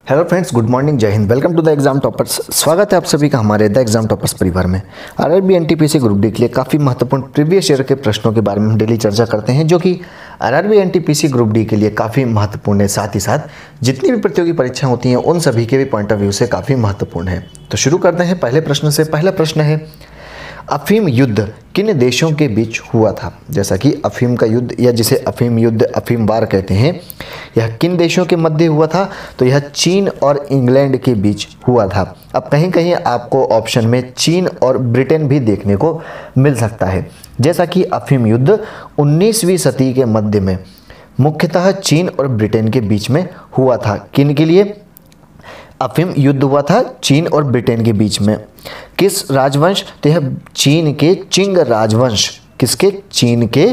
Hello friends, good morning, जय हिंद। Welcome to the exam toppers. स्वागत है आप सभी का हमारे द एग्जाम टॉपर्स परिवार में। आरआरबी एनटीपीसी ग्रुप डी के लिए काफ़ी महत्वपूर्ण प्रीवियस ईयर के प्रश्नों के बारे में हम डेली चर्चा करते हैं, जो कि आरआरबी एनटीपीसी ग्रुप डी के लिए काफ़ी महत्वपूर्ण है। साथ ही साथ जितनी भी प्रतियोगी परीक्षाएं होती हैं उन सभी के भी पॉइंट ऑफ व्यू से काफ़ी महत्वपूर्ण है। तो शुरू करते हैं पहले प्रश्न से। पहला प्रश्न है, अफीम युद्ध किन देशों के बीच हुआ था? जैसा कि अफीम का युद्ध या जिसे अफीम युद्ध, अफीम वार कहते हैं, यह किन देशों के मध्य हुआ था? तो यह चीन और इंग्लैंड के बीच हुआ था। अब कहीं कहीं आपको ऑप्शन में चीन और ब्रिटेन भी देखने को मिल सकता है। जैसा कि अफीम युद्ध 19वीं सदी के मध्य में मुख्यतः चीन और ब्रिटेन के बीच में हुआ था। किन के लिए अफीम युद्ध हुआ था? चीन और ब्रिटेन के बीच में। किस राजवंश? तो यह चीन के चिंग राजवंश, किसके? चीन के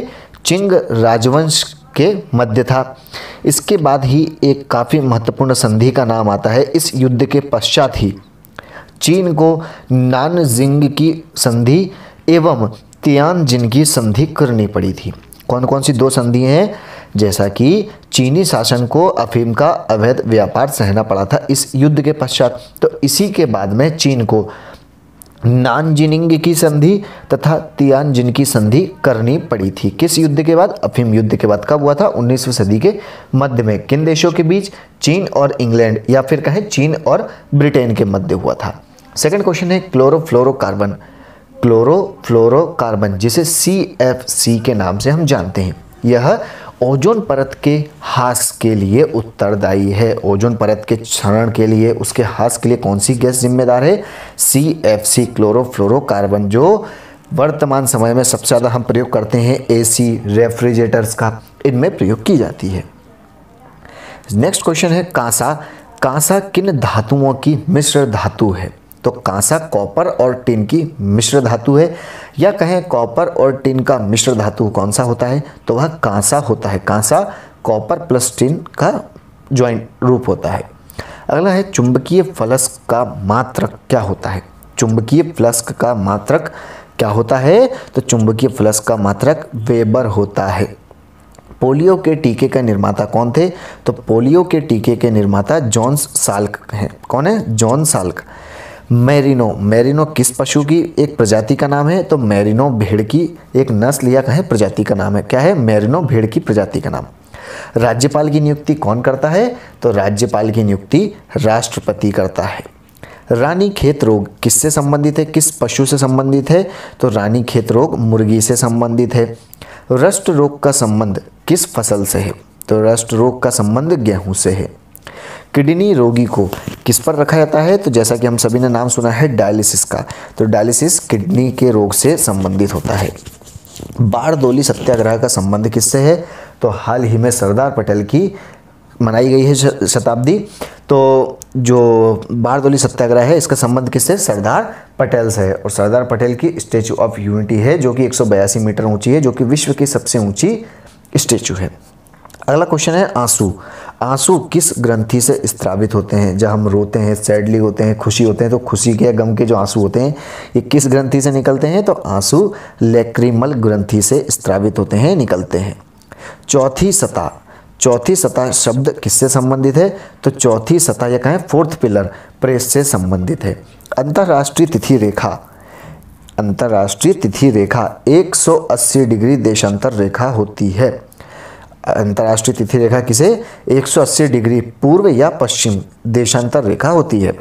चिंग राजवंश के मध्य था। इसके बाद ही एक काफ़ी महत्वपूर्ण संधि का नाम आता है। इस युद्ध के पश्चात ही चीन को नानजिंग की संधि एवं तियानजिन की संधि करनी पड़ी थी। कौन कौन सी दो संधि हैं? जैसा कि चीनी शासन को अफीम का अवैध व्यापार सहना पड़ा था इस युद्ध के पश्चात, तो इसी के बाद में चीन को नानजिंग की संधि तथा तियानजिन की संधि करनी पड़ी थी। किस युद्ध के बाद? अफीम युद्ध के बाद। कब हुआ था? 19वीं सदी के मध्य में। किन देशों के बीच? चीन और इंग्लैंड, या फिर कहें चीन और ब्रिटेन के मध्य हुआ था। सेकंड क्वेश्चन है, क्लोरोफ्लोरोकार्बन। क्लोरोफ्लोरोकार्बन जिसे CFC के नाम से हम जानते हैं, यह ओजोन परत के ह्रास के लिए उत्तरदायी है। ओजोन परत के क्षरण के लिए, उसके ह्रास के लिए कौन सी गैस जिम्मेदार है? CFC, क्लोरोफ्लोरोकार्बन, जो वर्तमान समय में सबसे ज़्यादा हम प्रयोग करते हैं AC, रेफ्रिजरेटर्स का, इनमें प्रयोग की जाती है। नेक्स्ट क्वेश्चन है, कांसा। कांसा किन धातुओं की मिश्र धातु है? तो कांसा कॉपर और टिन की मिश्र धातु है, या कहें कॉपर और टिन का मिश्र धातु कौन सा होता है? तो वह कांसा होता है। कांसा कॉपर प्लस टिन का ज्वाइंट रूप होता है। अगला है, चुंबकीय फलक का मात्रक क्या होता है? चुंबकीय फलक का मात्रक क्या होता है? तो चुंबकीय फलक का मात्रक वेबर होता है। पोलियो के टीके का निर्माता कौन थे? तो पोलियो के टीके के निर्माता जॉन साल्क हैं। कौन है? John Salk. मेरिनो, मेरिनो किस पशु की एक प्रजाति का नाम है? तो मेरिनो भेड़ की एक नस्ल या कहें प्रजाति का नाम है। क्या है? मेरिनो भेड़ की प्रजाति का नाम। राज्यपाल की नियुक्ति कौन करता है? तो राज्यपाल की नियुक्ति राष्ट्रपति करता है। रानीखेत रोग किससे संबंधित है? किस पशु से संबंधित है? तो रानीखेत रोग मुर्गी से संबंधित है। रस्ट रोग का संबंध किस फसल से है? तो रस्ट रोग का संबंध गेहूं से है। किडनी रोगी को किस पर रखा जाता है? तो जैसा कि हम सभी ने नाम सुना है डायलिसिस का, तो डायलिसिस किडनी के रोग से संबंधित होता है। बारदोली सत्याग्रह का संबंध किससे है? तो हाल ही में सरदार पटेल की मनाई गई है शताब्दी, तो जो बारदोली सत्याग्रह है इसका संबंध किससे? सरदार पटेल से है। और सरदार पटेल की स्टैचू ऑफ यूनिटी है जो कि 182 मीटर ऊंची है, जो कि विश्व की सबसे ऊंची स्टैचू है। अगला क्वेश्चन है, आंसू। आंसू किस ग्रंथि से स्त्रावित होते हैं? जब हम रोते हैं, सैडली होते हैं, खुशी होते हैं, तो खुशी के गम के जो आंसू होते हैं ये किस ग्रंथि से निकलते हैं? तो आंसू लैक्रिमल ग्रंथि से स्त्रावित होते हैं, निकलते हैं। चौथी सतह, चौथी सतह शब्द किससे संबंधित है? तो चौथी सतह या कहें फोर्थ पिलर प्रेस से संबंधित है। अंतर्राष्ट्रीय तिथि रेखा, अंतर्राष्ट्रीय तिथि रेखा 180 डिग्री देशांतर रेखा होती है। अंतर्राष्ट्रीय तिथि रेखा किसे? 180 डिग्री पूर्व या पश्चिम देशांतर रेखा होती है।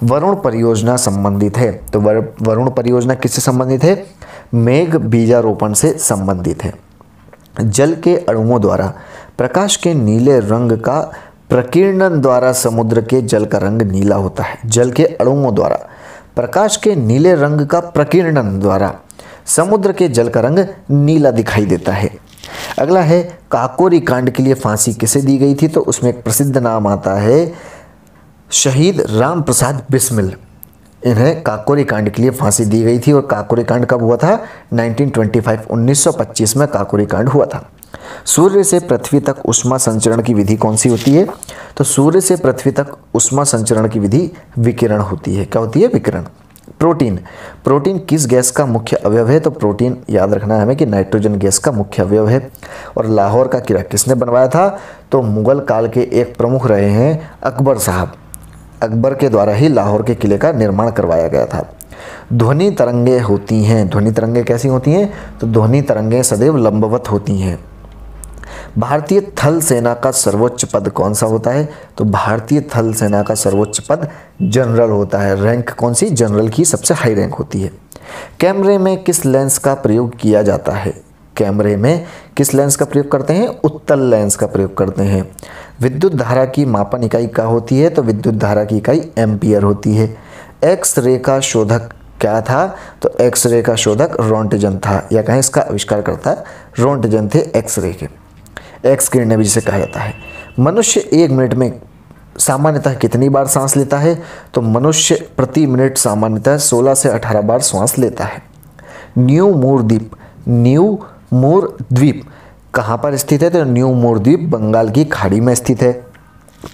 वरुण परियोजना संबंधित है, तो वरुण परियोजना किससे संबंधित है? मेघ बीजारोपण से संबंधित है। जल के अणुओं द्वारा प्रकाश के नीले रंग का प्रकीर्णन द्वारा समुद्र के जल का रंग नीला होता है। जल के अणुओं द्वारा प्रकाश के नीले रंग का प्रकीर्णन द्वारा समुद्र के जल का रंग नीला दिखाई देता है। अगला है, काकोरी कांड के लिए फांसी किसे दी गई थी? तो उसमें एक प्रसिद्ध नाम आता है शहीद राम प्रसाद बिस्मिल। इन्हें काकोरी कांड के लिए फांसी दी गई थी। और काकोरी कांड कब हुआ था? 1925 में काकोरी कांड हुआ था। सूर्य से पृथ्वी तक उष्मा संचरण की विधि कौन सी होती है? तो सूर्य से पृथ्वी तक उष्मा संचरण की विधि विकिरण होती है। क्या होती है? विकिरण। प्रोटीन, प्रोटीन किस गैस का मुख्य अवयव है? तो प्रोटीन याद रखना है हमें कि नाइट्रोजन गैस का मुख्य अवयव है। और लाहौर का किला किसने बनवाया था? तो मुगल काल के एक प्रमुख रहे हैं अकबर साहब। अकबर के द्वारा ही लाहौर के किले का निर्माण करवाया गया था। ध्वनि तरंगे होती हैं, ध्वनि तरंगे कैसी होती हैं? तो ध्वनि तरंगे सदैव लंबवत होती हैं। भारतीय थल सेना का सर्वोच्च पद कौन सा होता है? तो भारतीय थल सेना का सर्वोच्च पद जनरल होता है। रैंक कौन सी? जनरल की सबसे हाई रैंक होती है। कैमरे में किस लेंस का प्रयोग किया जाता है? कैमरे में किस लेंस का प्रयोग करते हैं? उत्तल लेंस का प्रयोग करते हैं। विद्युत धारा की मापन इकाई क्या होती है? तो विद्युत धारा की इकाई एम्पियर होती है। एक्स रे का शोधक क्या था? तो एक्स रे का शोधक रोंटगन था, या कहें इसका आविष्कारकर्ता रोंटगन थे एक्स रे के। एक्स किरणें भी जिसे कहा जाता है। मनुष्य 1 मिनट में सामान्यतः कितनी बार सांस लेता है? तो मनुष्य प्रति मिनट सामान्यतः 16 से 18 बार श्वास लेता है। न्यू मूर द्वीप कहाँ पर स्थित है? तो न्यू मूर द्वीप बंगाल की खाड़ी में स्थित है।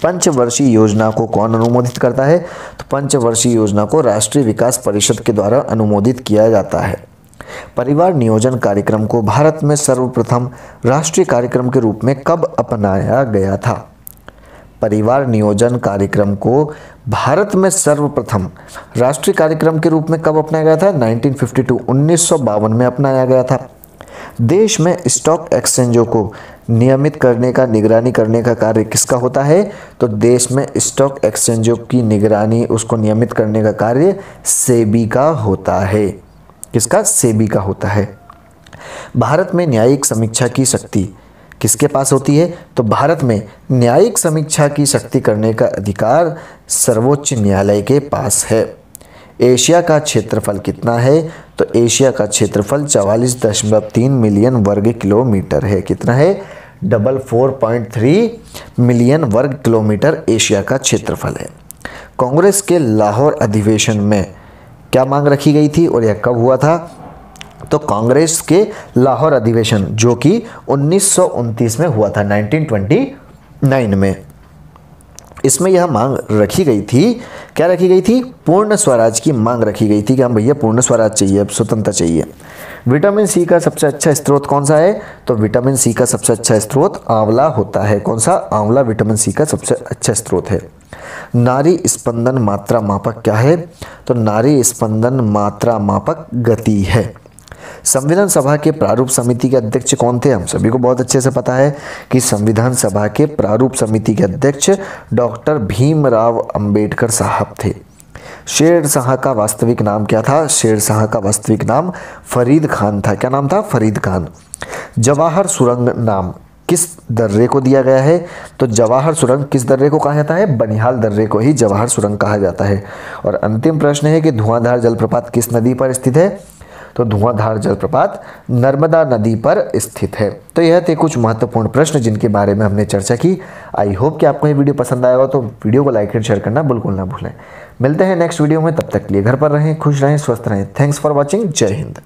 पंचवर्षीय योजना को कौन अनुमोदित करता है? तो पंचवर्षीय योजना को राष्ट्रीय विकास परिषद के द्वारा अनुमोदित किया जाता है। परिवार नियोजन कार्यक्रम को भारत में सर्वप्रथम राष्ट्रीय कार्यक्रम के रूप में कब अपनाया गया था? परिवार नियोजन कार्यक्रम को भारत में सर्वप्रथम राष्ट्रीय कार्यक्रम के रूप में कब अपनाया गया था? 1952 में अपनाया गया था। देश में स्टॉक एक्सचेंजों को नियमित करने का, निगरानी करने का कार्य किसका होता है? तो देश में स्टॉक एक्सचेंजों की निगरानी, उसको नियमित करने का कार्य सेबी का होता है। किसका? सेबी का होता है। भारत में न्यायिक समीक्षा की शक्ति किसके पास होती है? तो भारत में न्यायिक समीक्षा की शक्ति करने का अधिकार सर्वोच्च न्यायालय के पास है। एशिया का क्षेत्रफल कितना है? तो एशिया का क्षेत्रफल 44.3 मिलियन वर्ग किलोमीटर है। कितना है? 443 मिलियन वर्ग किलोमीटर एशिया का क्षेत्रफल है। कांग्रेस के लाहौर अधिवेशन में क्या मांग रखी गई थी और यह कब हुआ था? तो कांग्रेस के लाहौर अधिवेशन जो कि 1929 में हुआ था, 1929 में, इसमें यह मांग रखी गई थी। क्या रखी गई थी? पूर्ण स्वराज की मांग रखी गई थी कि हम भैया पूर्ण स्वराज चाहिए, अब स्वतंत्रता चाहिए। विटामिन सी का सबसे अच्छा स्रोत कौन सा है? तो विटामिन सी का सबसे अच्छा स्रोत आंवला होता है। कौन सा? आंवला विटामिन सी का सबसे अच्छा स्रोत है। नाड़ी स्पंदन मात्रा मापक क्या है? तो नाड़ी स्पंदन मात्रा मापक गति है। संविधान सभा के प्रारूप समिति के अध्यक्ष कौन थे? हम सभी को बहुत अच्छे से पता है कि संविधान सभा के प्रारूप समिति के अध्यक्ष डॉक्टर भीमराव अंबेडकर साहब थे। शेरशाह का वास्तविक नाम क्या था? शेरशाह का वास्तविक नाम फरीद खान था। क्या नाम था? फरीद खान। जवाहर सुरंग नाम किस दर्रे को दिया गया है? तो जवाहर सुरंग किस दर्रे को कहा जाता है? बनिहाल दर्रे को ही जवाहर सुरंग कहा जाता है। और अंतिम प्रश्न है कि धुआंधार जलप्रपात किस नदी पर स्थित है? तो धुआंधार जलप्रपात नर्मदा नदी पर स्थित है। तो यह थे कुछ महत्वपूर्ण प्रश्न जिनके बारे में हमने चर्चा की। आई होप कि आपको ये वीडियो पसंद आया हो, तो वीडियो को लाइक एंड शेयर करना बिल्कुल ना भूलें। मिलते हैं नेक्स्ट वीडियो में, तब तक के लिए घर पर रहें, खुश रहें, स्वस्थ रहें। Thanks for watching. जय हिंद।